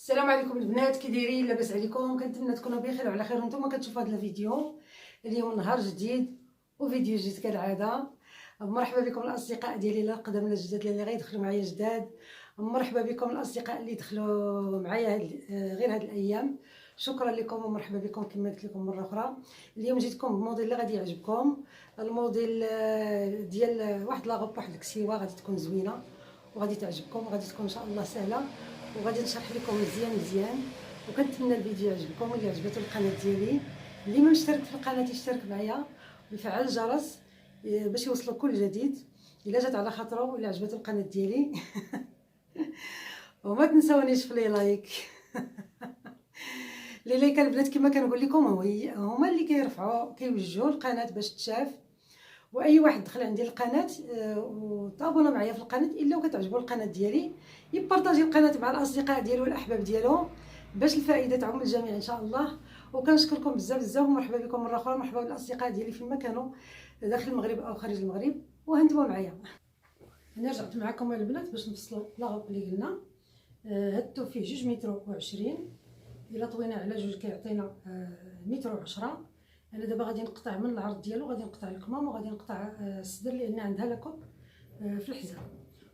السلام عليكم البنات، كي دايرين؟ لاباس عليكم؟ كنتمنى تكونوا بخير وعلى خير وانتم كتشوفوا هذا الفيديو. اليوم نهار جديد وفيديو جديد كالعاده. مرحبا بكم الاصدقاء ديالي لا القدام لا الجداد اللي غيدخلوا معايا جداد. مرحبا بكم الاصدقاء اللي دخلوا معايا غير هاد الايام. شكرا لكم ومرحبا بكم. كما قلت لكم مره اخرى، اليوم جيتكم بموديل اللي غادي يعجبكم. الموديل ديال واحد لاغوب، واحد الكسيوه غادي تكون زوينه وغادي تعجبكم وغادي تكون ان شاء الله سهله، وغادي نشرح لكم مزيان. وكنتمنى الفيديو يعجبكم. اللي عجبته القناه ديالي، اللي ما مشترك في القناه يشترك معايا ويفعل الجرس باش يوصلوا كل جديد الا جات على خاطره واللي عجبته القناه ديالي. وما تنسونيش في لي لايك. لي لايك البنات كما كنقول لكم هما اللي كيرفعوا كيوجهوا القناه باش تشاف. واي واحد دخل عندي القناه وطابونا معايا في القناه الا وكتعجبو القناه ديالي يبارطاجي القناه مع الاصدقاء ديالو والاحباب ديالو باش الفائده تعم الجميع ان شاء الله. وكنشكركم بزاف ومرحبا بكم مره اخرى. مرحبا بالاصدقاء ديالي فيما كانوا داخل المغرب او خارج المغرب. وهانتوما معايا انا رجعت معكم البنات باش نفصلوا لاغوب اللي قلنا. هادو فيه 2 متر و20. الا طوينا على جوج كيعطينا متر و10. انا دابا غادي نقطع من العرض ديالو، غادي نقطع الكمام وغادي نقطع الصدر لان عندها لاكوب في الحزام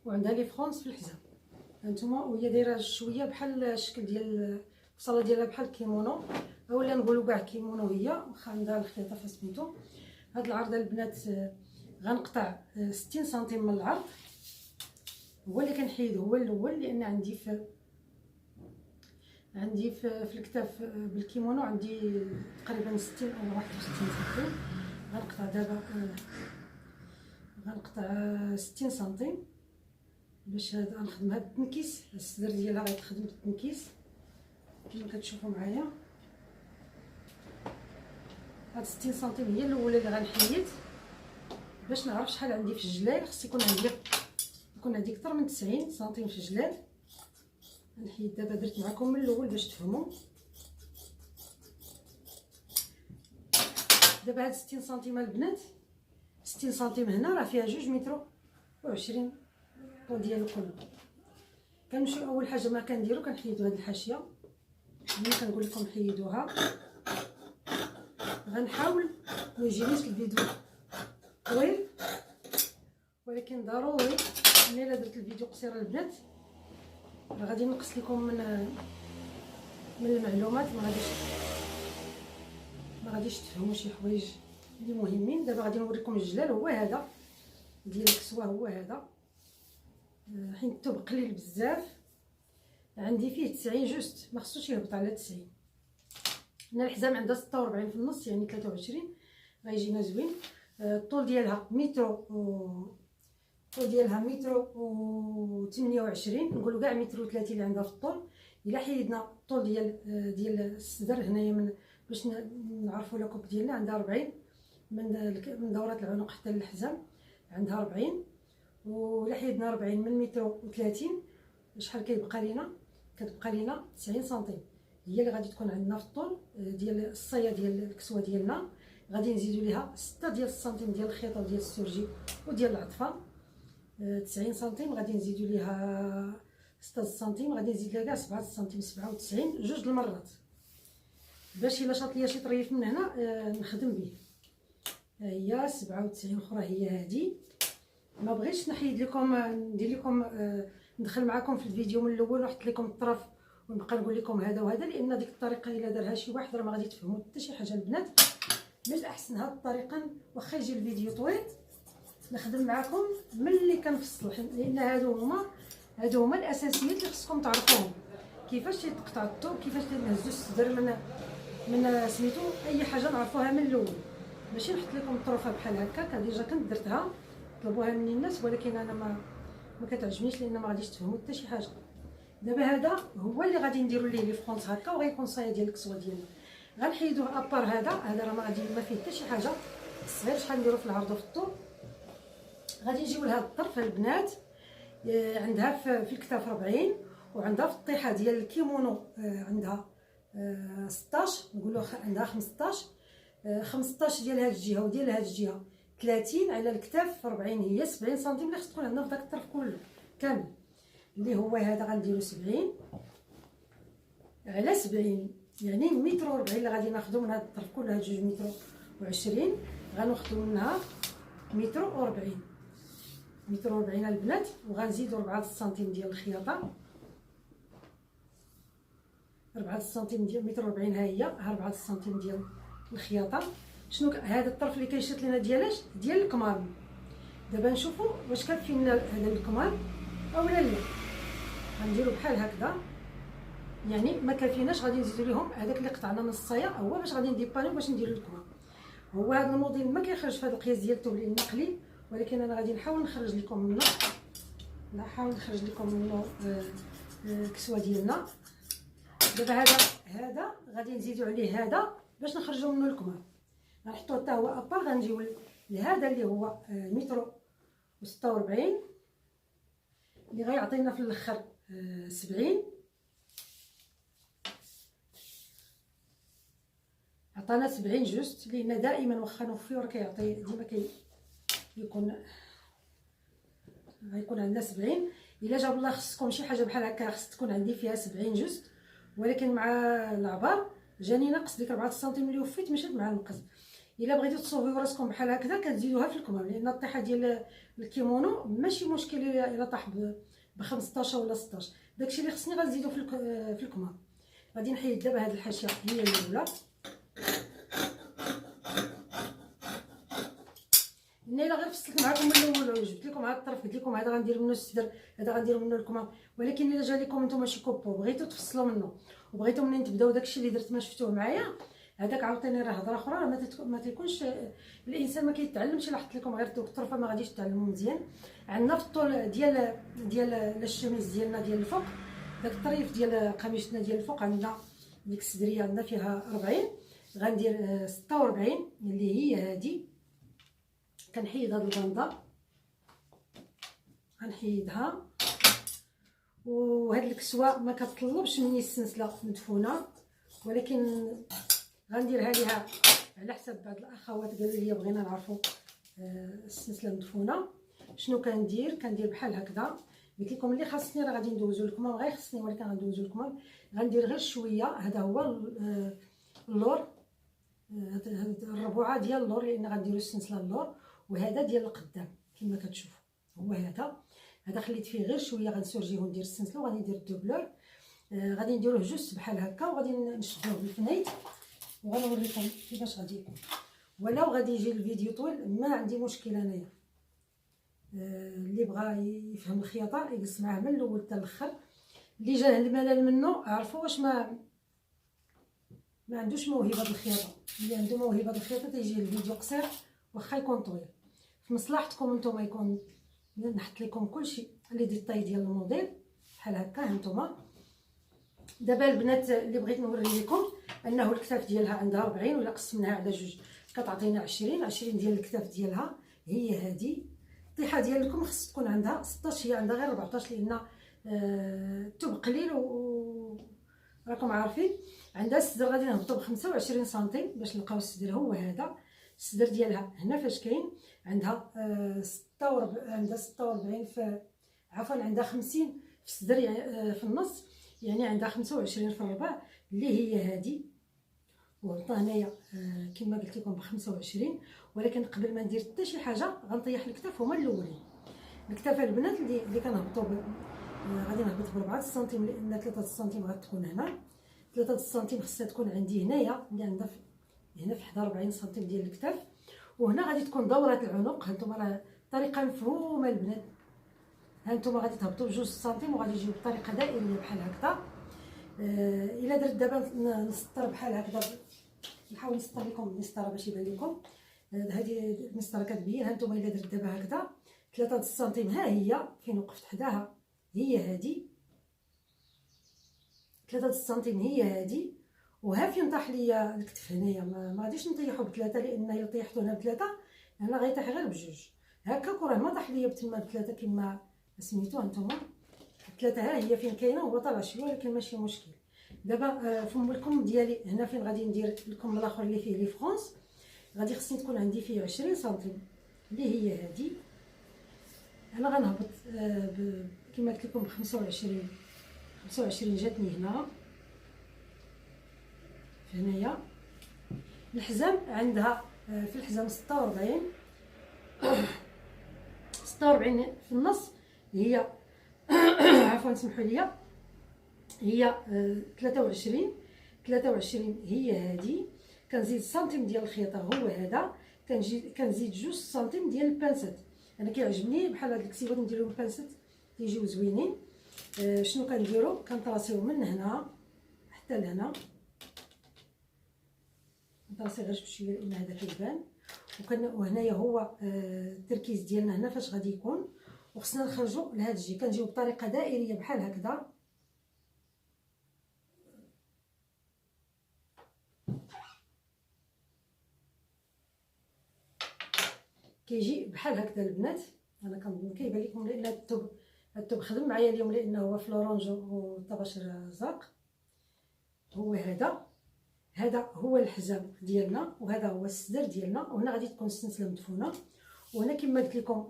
وعندها لي فرونس في الحزام. هانتوما وهي دايره شويه بحال الشكل ديال البصله ديالها بحال الكيمونو اولا نقولوا كاع كيمونو. هي واخا عندها الخياطه فسميتو. هاد العرض البنات غنقطع 60 سنتيم من العرض، هو اللي كنحيد هو الاول لان عندي في الكتاف بالكيمونو عندي تقريبا 60 او 61 سنتيم. غنقطع دابا غنقطع 60 سنتيم باش هذا نخدم هاد التنكيس. الصدر ديالها غيتخدم بالتنكيس كما كتشوفوا معايا. هاد 60 سنتيم هي الاولى اللي غنحيد باش نعرف شحال عندي في الجلال. خص يكون عندي اكثر من 90 سنتيم في الجلال. نحيد دابا، درت معكم من الاول باش تفهموا. دابا هاد 60 سنتيم البنات، 60 سنتيم هنا راه فيها 2 متر و20 طول ديالو كله. كنمشيو اول حاجه ما كنديرو كنحيدو هاد الحاشيه اللي كنقول لكم حيدوها. غنحاول ما يجينيش الفيديو طويل، ولكن ضروري ملي الا درت الفيديو قصير البنات راه غادي نقص لكم من المعلومات. ما غاديش تفهموا شي حوايج اللي مهمين. دابا غادي نوريكم الجلال هو هذا ديال الكسوه، هو هذا حيت الثوب قليل بزاف عندي فيه 90 جوست، ما خصوش يهبط على 90. هنا الحزام عندها 46 في النص يعني 23 غيجينا زوين. الطول ديالها متر الطول ديالها متر و 28، نقولوا كاع متر و 30 اللي عندها في الطول. الا حيدنا الطول ديال الصدر هنايا باش نعرفوا لاكوب ديالنا عندها 40 من دورات العنق حتى للحزام عندها 40. ولا حيدنا 40 من متر و 30 شحال كيبقى لينا؟ كتبقى لينا 90 سنتيم هي اللي غادي تكون عندنا في الطول ديال الصيه ديال الكسوه ديالنا. غادي نزيدوا ليها 6 ديال السنتيم ديال الخيطه وديال السورجي وديال العطفه. 90 سنتيم غادي نزيدوا ليها 6 سنتيم، غادي نزيد لها كاع 7 سنتيم 97 جوج المرات باش الا شاط ليا شي طريف من هنا نخدم به. هي 97 اخرى هي هذه. ما بغيتش نحيد لكم ندير لكم ندخل معكم في الفيديو من الاول ونحط لكم الطرف ونبقى نقول لكم هذا وهذا، لان ديك الطريقه الا دارها شي واحد راه ما غادي تفهموا حتى شي حاجه البنات. من الاحسن هذه الطريقه واخا يجي الفيديو طويل نخدم معكم ملي كنفصل، لان هادو هما الاساسيات اللي خصكم تعرفوهم. كيفاش تقطع الثوب، كيفاش نهزو الصدر من سميتو اي حاجه نعرفوها من الاول. ماشي نحط لكم الطرفه بحال هكاك ديجا كنت درتها طلبوها مني الناس، ولكن انا ما كتعجبنيش لان ما غاديش تفهموا حتى شي حاجه. دابا هذا هو اللي غادي نديروا ليه لي فرونس هكا وغيكون صايه ديال الكسوه ديالنا. غنحيدوه ابار. هذا راه ما فيه حتى شي حاجه. الصغير شحال نديرو في العرض وفي الطول. غادي نجيو لهاد الطرف البنات عندها في الكتاف 40 وعندها في الطيحه ديال الكيمونو عندها 16، نقولوا عندها 15 ديال هاد الجهه وديال هاد الجهه 30 على الكتاف 40. هي 70 سنتيم اللي خص تكون عندنا في داك الطرف كله كامل اللي هو هذا. غنديرو 70 على 70، يعني متر و40 اللي غادي ناخذو من هاد الطرف كلها 2 متر و20، غناخذو منها متر و40، متر و40 البنات. وغنزيدو 4 سنتيم ديال الخياطه، 4 سنتيم ديال متر و40 ها هي، ها 4 سنتيم ديال الخياطه. شنو هذا الطرف اللي كيشد لنا ديالاش ديال الكمام. دابا نشوفوا واش كافينا هذا الكمام اولا لا. غنديرو بحال هكذا، يعني ما كافيناش غادي نزيدو ليهم هذاك اللي قطعنا من الصايا، هو باش غادي نديبانيو باش نديرو الكمام. هو هذا الموديل ما كيخرج في هذا القياس ديال الثوب لان قليل، ولكن انا غادي نحاول نخرج لكم منه، نحاول نخرج لكم منه الكسوه ديالنا. دابا هذا غادي نزيدو عليه هذا باش نخرجوا منه الكمام، غنحطوه حتى هو ابار. غنجيو لهذا اللي هو متر و46 اللي غيعطينا في الاخر 70. عطانا 70 جوست، لان دائما واخا نوفيو راه كيعطي ديما غيكون عندنا 70. الا جاب الله خصكم شي حاجه بحال هكا خص تكون عندي فيها 70 جوست، ولكن مع العبار جاني ناقص ديك 4 سنتيم اللي وفيت مشات مع النقص. الا بغيتو تصوبيو راسكم بحال هكذا كتزيدوها في الكمام، لان الطيحه ديال الكيمونو ماشي مشكل الا طاح ب 15 ولا 16. داكشي اللي خصني غنزيدو في الكمام. غادي نحيد دابا هاد الحاشيه هي الاولى، الا غير فصلت معكم من الاول وجبت لكم هذا الطرف قلت لكم هذا غندير منه الصدر، هذا غندير منه الكمام. ولكن الا جا لكم نتوما شي كوبو بغيتو تفصلوا منه وبغيتو منين تبداو داكشي اللي درت ما شفتوه معايا، هذاك عاوتاني راه هضره اخرى. ما تيكونش الانسان ما كيتعلمش الا حط لكم غير دوك الطرفه ما غاديش تعلموا مزيان. عندنا في الطول ديال الشميز ديالنا ديال الفوق، داك الطريف ديال قميصنا ديال الفوق عندنا ديك الصدريه عندنا فيها 40، غندير 46 اللي هي هذه. كنحيد هاد البنده، غنحيدها. وهاد الكسوه ما كتطلبش مني السلسله مدفونه، ولكن غنديرها ليها على حساب بعض الاخوات قالوا لي بغينا نعرفوا السلسله مدفونه. شنو كندير بحال هكذا. قلت لكم اللي خاصني راه غادي ندوزو الكمام، غير خصني ولكن غندوزو الكمام. غندير غير شويه، هذا هو اللور، هاد الربوعه ديال اللور، لان غنديرو السلسله اللور. وهذا ديال القدام كما كتشوفوا هو هذا خليت فيه غير شويه. غنسورجيه وندير السلسله وغادي ندير الدوبلور. غادي نديروه جوست بحال هكا وغادي نشدوه بالفنيت وغنوريكم كيفاش غادي يكون. ولو غادي يجي الفيديو طويل ما عندي مشكل انايا. اللي بغى يفهم الخياطه يجلس معاه من الاول حتى الاخر. اللي جاه الملل منه عرفوا واش ما عندوش موهبه الخياطه. اللي عنده موهبه الخياطه تيجي الفيديو قصير واخا يكون طويل. في مصلحتكم نتوما يكون نحط لكم كلشي لي ديتاي ديال الموديل بحال هكا. هانتوما دابا البنات اللي بغيت نوري لكم انه الكتاف ديالها عندها 40، ولا قسمناها على جوج كتعطينا 20 ديال الكتاف ديالها. هي هذه الطيحه ديالكم خص تكون عندها 16، هي عندها غير 14 لان الثوب قليل راكم عارفين. عندها الصدر غادي نهبطوا ب 25 سنتيم باش نلقاو الصدر. هو هذا الصدر ديالها هنا فاش كاين عندها 46 في عفوا عندها 50 في الصدر في النص، يعني عندها 25 في الربع اللي هي هذه. وغلطه هنايا كما قلت لكم ب 25، ولكن قبل ما ندير حتى شي حاجه غنطيح الكتاف هما الاولين. الكتاف البنات اللي كنهبطوا غادي نهبط ب 4 سنتيم لان 3 سنتيم غتكون هنا. 3 سنتيم خصها تكون عندي هنايا اللي عندها هنا في 41 سنتيم ديال الكتاف. وهنا غادي تكون دوره العنق. هانتوما راه طريقه مفهومه البنات. هانتوما غادي تهبطوا ب2 سنتيم وغادي تجيو بطريقه دائريه بحال هكذا. الا درت دابا نسطر بحال هكذا، نحاول نسطر لكم المسطره باش يبان لكم. هذه المسطره كتبين. هانتوما الا درت دابا هكذا 3 سنتيم ها هي فين وقفت حداها، هي هذه 3 سنتيم هي هذه. وها فين طاح ليا الكتف هنايا ما غاديش نطيحو بثلاثه، لان الا طيحتو هنا بثلاثه هنا غيطيح غير بجوج هكاك. وراه ما طاح ليا بتما بثلاثه كما سميتو. هانتوما الثلاثه ها هي فين كاينه، هو طالع شويه ولكن ماشي مشكل. دابا فم الكم ديالي هنا فين غادي ندير الكم الاخر اللي فيه لي فرونس، غادي خصني تكون عندي فيه 20 سنتيم اللي هي هذه. انا غنهبط كما قلت لكم ب 25 جاتني هنا هنايا. الحزام عندها في الحزام 46 في النص، هي عفوا سمحوا لي، هي 23 هي هذه. كنزيد سنتيم ديال الخياطه هو هذا، كنزيد 2 سنتيم ديال البانسات. انا كيعجبني بحال هاد الكسيوات نديرهم بانسات كيجيو زوينين. شنو كنديروا؟ كنطراسيو من هنا حتى لهنا، نطراسي غير بشويه لان هذا كيبان. وهنايا هو التركيز ديالنا هنا فاش غادي يكون، وخصنا نخرجوا لهاد الجهه. كنجيو بطريقه دائريه بحال هكذا، كيجي بحال هكذا البنات. انا كنظن كيبان لكم لان الثوب خدم معايا اليوم لانه هو فلورونج والطباشر زرق. هو هذا هو الحزام ديالنا، وهذا هو الصدر ديالنا. وهنا غادي تكون السلسله مدفونه. وهنا كما قلت لكم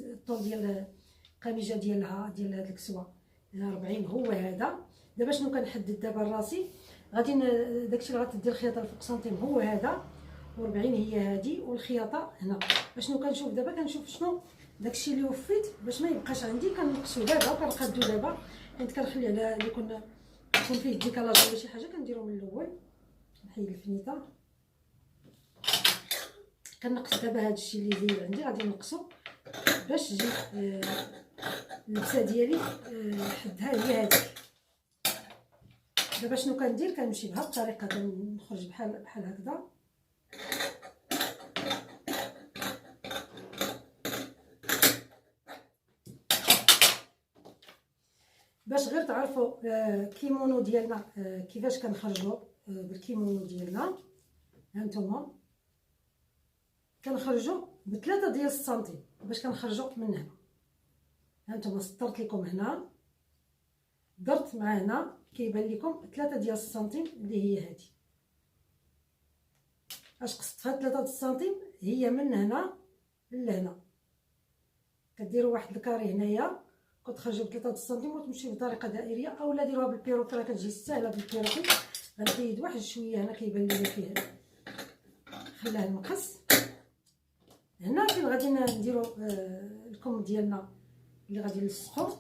الطول ديال القميجه ديال هاد الكسوه 40 هو هذا. دابا شنو كنحدد دابا راسي؟ غادي داكشي اللي غتدي الخياطه الفوق سنتيم هو هذا، و40 هي هذه، والخياطه هنا. شنو كنشوف دابا؟ كنشوف شنو داكشي اللي وفيت باش ما يبقاش عندي، كنقصو دابا وكنقادو دابا، حيت كنخلي على اللي يكون فيه ديكالاج ولا شي حاجه كنديرو من الاول. نحيد الفنيته، كنقص دابا هادشي اللي زايد عندي غادي نقصو باش تجي اللبسه ديالي حدها هي هذيك. دابا شنو كندير؟ كنمشي بهاد الطريقه، كنخرج بحال هكذا، باش غير تعرفوا الكيمونو ديالنا كيفاش كنخرجوا بالكيمونو ديالنا. هانتوما كنخرجوا ب3 ديال السنتيم باش كنخرجوا من هنا. هانتوما سطرت لكم هنا، درت مع هنا، كيبان لكم 3 ديال السنتيم اللي هي هذه. اش قصدت فهاد 3 السنتيم؟ هي من هنا لهنا، كديروا واحد الكاري هنايا كتخرجوا ب3 السنتيم وتمشيو بطريقه دائريه، اولا ديروها بالبيروكي راه كتجي ساهله بالبيروكي. غنحيد واحد شويه هنا كيبان لي فيه خلاه المقص. هنا فين غادي نديرو الكم ديالنا اللي غادي نلصقو،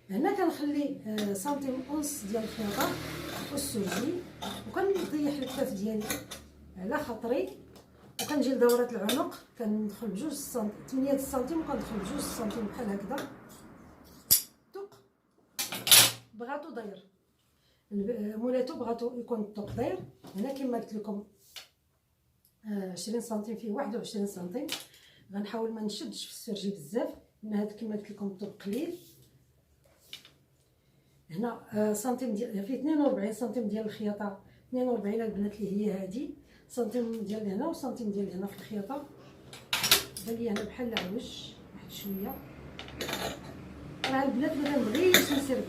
هنا كنخلي سنتيم ونص ديال الخياطه والسوجي، وكنطيح الكتاف ديالي على خاطري، وكنجي لدورة العنق كندخل ب2 سنتيم 8 سنتيم، وكندخل ب2 سنتيم بحال هكذا. الطوق بغاتو داير، مولاتو بغاتو يكون الطوق داير. هنا كما قلت لكم 20 سنتيم فيه 21 سنتيم. غنحاول ما نشدش في السرجي بزاف لان هذا كما قلت لكم الطوق قليل. هنا سنتيم ديال فيه 42 سنتيم ديال الخياطه، 42 البنات اللي هي هذه، سنتيم ديال هنا وسنتيم ديال هنا في الخياطه. بان لي هنا بحال العوج واحد شويه. راه البنات ما كنبغيش نسربي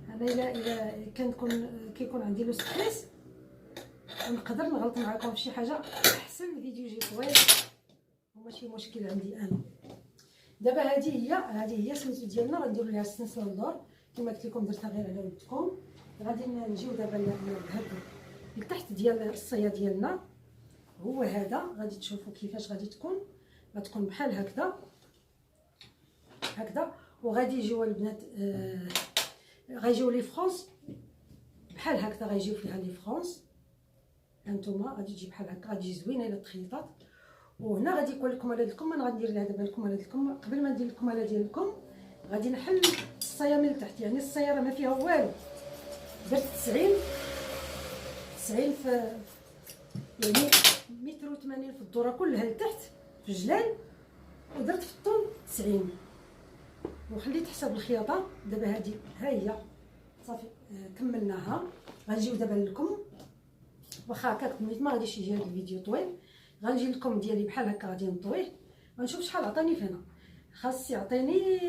انا، الا كيكون عندي لو ستريس نقدر نغلط معكم في شي حاجه احسن الفيديو يجي طويل وماشي مشكل عندي انا. دابا هذه هي سميتو ديالنا، غنديرو ليها السلسله للدور كما قلت لكم، درتها غير على ودكم. غادي نجيو دابا لهاد التحت ديال الصيه ديالنا هو هذا. غادي تشوفوا كيفاش غادي تكون، غتكون بحال هكذا. وغادي يجيو البنات غيجيو لي فرونس بحال هكذا، غيجيو فيها لي فرونس. هانتوما غادي تجي بحال هكا، غادي زوينه الا تخيطات. وهنا غادي يكون لكم على الكم، انا غندير لها دابا الكماله ديالكم. قبل ما ندير الكماله ديالكم غادي نحل الصيه من التحت، يعني الصيه راه ما فيها والو. درت 90 في يعني 180 في الدوره كلها لتحت في الجلال، ودرت في الطول 90 وخليت حساب الخياطه. دابا هذه ها هي صافي كملناها. غنجيو دابا لكم، واخا هكاك ما غاديش يجي هذا الفيديو طويل، غنجي لكم ديالي بحال هكا غادي نطويه. غنشوف شحال عطاني فينا. خاص يعطيني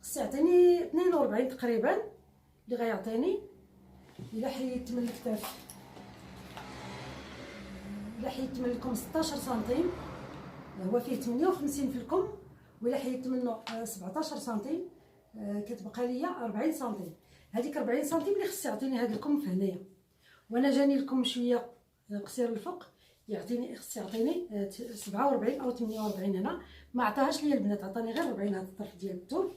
42 تقريبا اللي غيعطيني. الا حيدت من الكتاف، الا حيدت من الكم 16 سنتيم، هو فيه 58 في الكم، ولا حيدت منه 17 سنتيم كتبقى ليا 40 سنتيم. هذيك 40 سنتيم اللي خص يعطيني هذا الكم في هنايا، وانا جاني الكم شويه قصير الفوق، خص يعطيني 47 او 48. هنا ما عطاهاش ليا البنات، عطاني غير 40 هذا الطرف ديال الثوب.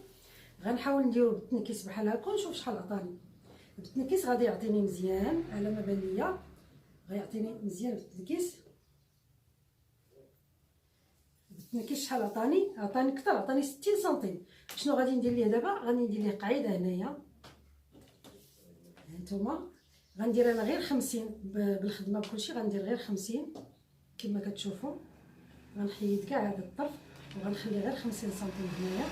غنحاول نديرو بالتنكيس بحال هكا ونشوف شحال عطاني. بالتنكيس غادي يعطيني مزيان على ما بان ليا، غيعطيني مزيان بالتنكيس. بالتنكيس شحال عطاني كثر، عطاني 60 سنتيم. شنو غادي ندير ليه دابا؟ غادي ندير ليه قاعده هنايا، هانتوما غندير انا غير 50 بالخدمه بكلشي، غندير غير 50 كما كتشوفوا. غنحيد كاع هذا الطرف وغنخلي غير 50 سنتيم هنايا.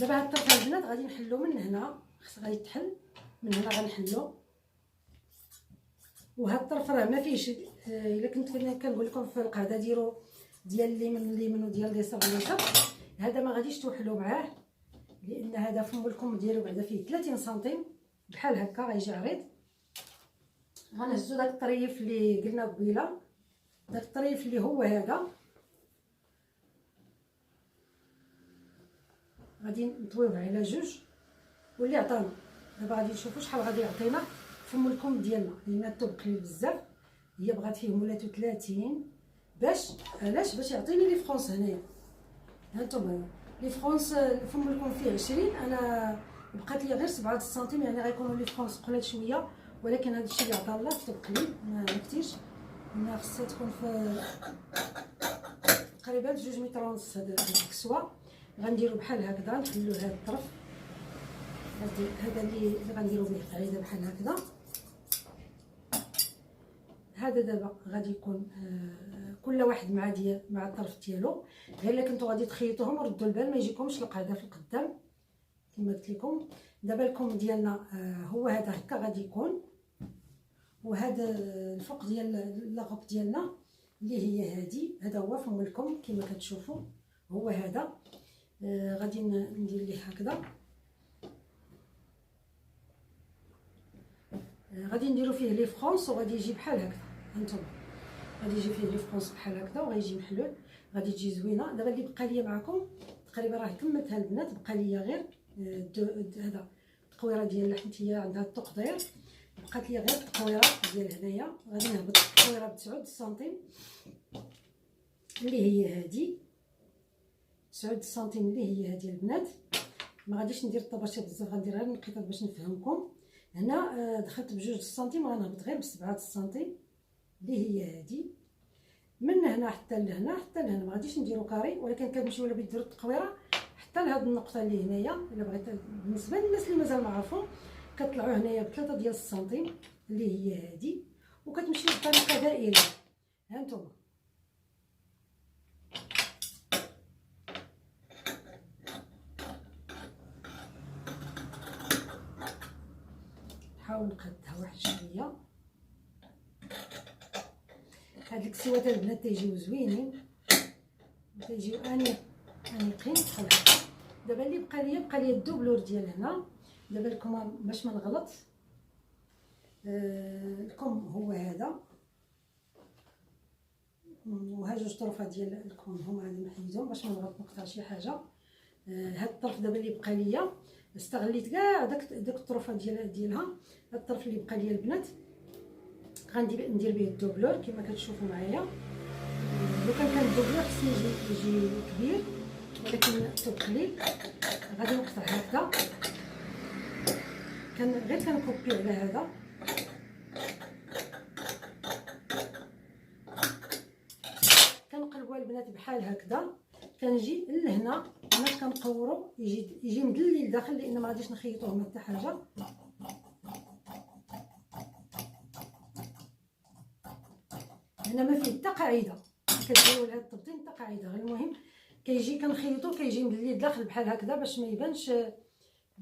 دابا هاد الطرف البنات غادي نحلو من هنا، غادي يتحل من هنا، غنحلو. وهاد الطرف راه ما فيهش، الا كنت كنقول لكم في القاعده ديروا ديال اليمين وديال اليسار اليسار، هذا ما غاديش توحلوا معاه، لان هذا فم الكم ديالو بعدا فيه 30 سنتيم بحال هكا غيجي عريض. غنهزو داك الطريف اللي قلنا قبيله، داك الطريف اللي هو هذا، غادي نطويوه على جوج واللي عطانا. دابا غادي نشوفوا شحال غادي يعطينا فم الكم ديالنا، لان الثوب قليل بزاف. هي بغات فيه مولاتو 30 باش يعطيني لي فرونس هنايا. هانتوما لي فرونس فم الكم فيه 20، انا بقات لي غير 7 سنتيم، يعني غيكونوا لي فرونس قلال شويه، ولكن هذا الشيء اللي عطا الله الثوب قليل ما كثيرش، لان خصها تكون في تقريبا 2 متر ونص. هذا الكسوه غنديرو بحال هكذا، نحلو هذا الطرف، هذا اللي غنديرو به قاعده بحال هكذا. هذا دابا غادي يكون كل واحد مع الطرف ديالو، غير الا كنتو غادي تخيطوهم ردوا البال ما يجيكمش القاعده في القدام كما قلت لكم. دابا الكم ديالنا هو هذا هكا غادي يكون، وهذا الفوق ديال لاغوب ديالنا اللي هي هادي، هذا هو فم الكم كما كتشوفوا هو هذا. غادي ندير ليه هكذا، غادي نديرو فيه لي فرونس وغادي يجي بحال هكذا. هانتوما غادي يجي فيه لي فرونس بحال هكذا وغيجي محلول، غادي تجي زوينه. دابا اللي بقى ليا معكم تقريبا راه كملتها البنات، بقى ليا غير هذا التقويره ديال الحنتيه، عندها التقدير، بقات ليا غير التقويره ديال هنايا. غادي نهبط التقويره ب9 سنتيم اللي هي هذه، 9 سنتيم اللي هي هذه البنات. ما غاديش ندير الطباشير بزاف، غندير غير النقيطات باش نفهمكم. هنا دخلت ب2 سنتيم، غنهبط غير ب7 سنتيم اللي هي هذه. من هنا حتى لهنا حتى لهنا ما غاديش نديرو كاري، ولكن كنمشيو ولا بغيت ديروا التقويره حتى لهاد النقطه اللي هنايا. الا بغيت بالنسبه للناس اللي مازال ما عرفوا، كطلعوا هنايا ب3 ديال السنتيم اللي هي هذه، وكتمشيو بطريقه دائريه. هانتوما نحاول نقادها واحد شويه. هاد الكسوات البنات تيجيو زوينين وتيجيو انيقين بحال هكا. دابا اللي بقى ليا الدوبلور ديال هنا. دابا الكمام باش ما نغلط، الكم هو هذا، وها جوج طرفات ديال الكم هما غادي نحيدهم باش ما نغلط نقطع شي حاجه. هاد الطرف دابا اللي بقى ليا استغليت كاع داك الطرفه ديالها. هاد الطرف اللي بقى ليا البنات ندير به الدوبلور كما كتشوفوا معايا. لو كان الدوبلور خصني يجي كبير، ولكن الثوب قليل، غادي نقطع هكذا. غير كنكوبي على هذا، كنقلبوا البنات بحال هكذا. كنجي لهنا هنا كنقورو يجي مدلي لداخل، لان ما غاديش نخيطوه ما حتى حاجه. هنا ما فيه حتى قاعده، كديروا لهاد التبطين حتى قاعده، غير المهم كيجي كنخيطو كيجي مدلي لداخل بحال هكذا باش ما يبانش.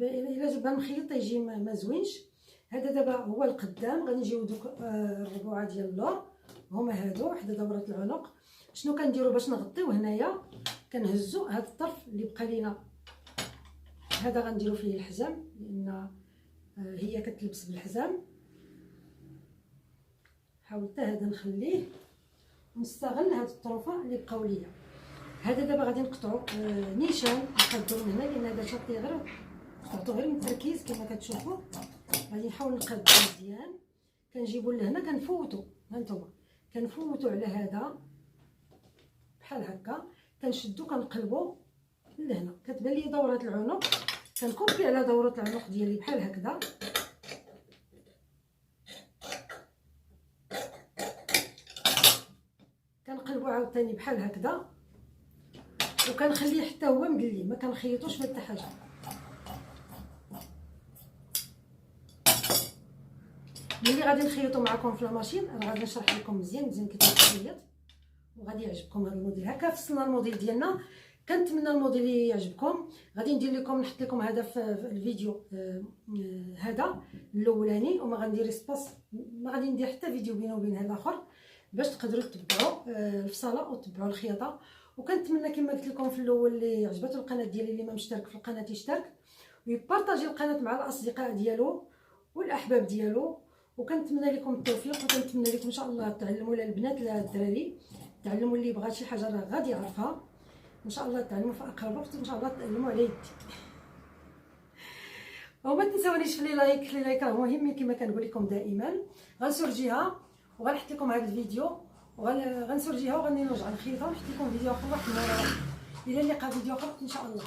الا جبنا مخيط يجي ما زوينش. هذا دابا هو القدام. غادي نجيو دوك الربوعه ديال اللور هما هادو، وحده دوره العنق. شنو كنديروا باش نغطيو هنايا؟ كنهزو هاد الطرف اللي بقى لينا هذا غنديروا فيه الحزام، لان هي كتلبس بالحزام. حاولت هذا نخليه ونستغل هاد الطروفه اللي بقاو ليا. هذا دابا غادي نقطعو نيشان نقادو من هنا، لان هذا شاطي غير قطعتو غير من التركيز كما كتشوفوا. غادي نحاول نقادو مزيان. كنجيبو لهنا كنفوتو، ها نتوما كنفوتو على هذا بحال هكا، كنشدو كنقلبو لهنا. كتبان لي دوره العنق، كنكوبي على دوره العنق ديالي بحال هكذا. كنقلبو عاوتاني بحال هكذا، وكنخليه حتى هو مقلي، ما كنخيطوش بحال حتى حاجه. ملي غادي نخيطو معكم في لاماشين راه غادي نشرح لكم مزيان كيفاش تخيط، وغادي يعجبكم هذا الموديل. هكا فصلنا الموديل ديالنا. كنتمنى الموديل يعجبكم. غادي ندير لكم نحط لكم هذا في الفيديو هذا الاولاني، وما غندير سباس، ما غادي ندير حتى فيديو بينه وبين هذا الاخر، باش تقدروا تتبعوا الفصاله وتتبعوا الخياطه. وكنتمنى كما قلت لكم في الاول اللي عجبته القناه ديالي، اللي ما مشترك في القناه يشترك ويبارطاجي القناه مع الاصدقاء ديالو والاحباب ديالو. وكنتمنى لكم التوفيق، وكنتمنى لكم ان شاء الله تعلموا، لا البنات لا الدراري، تعلموا. اللي بغى شي حاجه راه غادي يعرفها ان شاء الله. تعلموا في اقرب وقت ان شاء الله، تعلموا على يدي. وما تنساونيش في لي لايك، لي لايك راه مهمين كما كنقول لكم دائما. غنسورجيها وغنحط لكم هذا الفيديو، وغنسورجيها وغنرجع نخيطها ونحط لكم فيديو اخر واحد. الى اللقاء فيديو اخر ان شاء الله.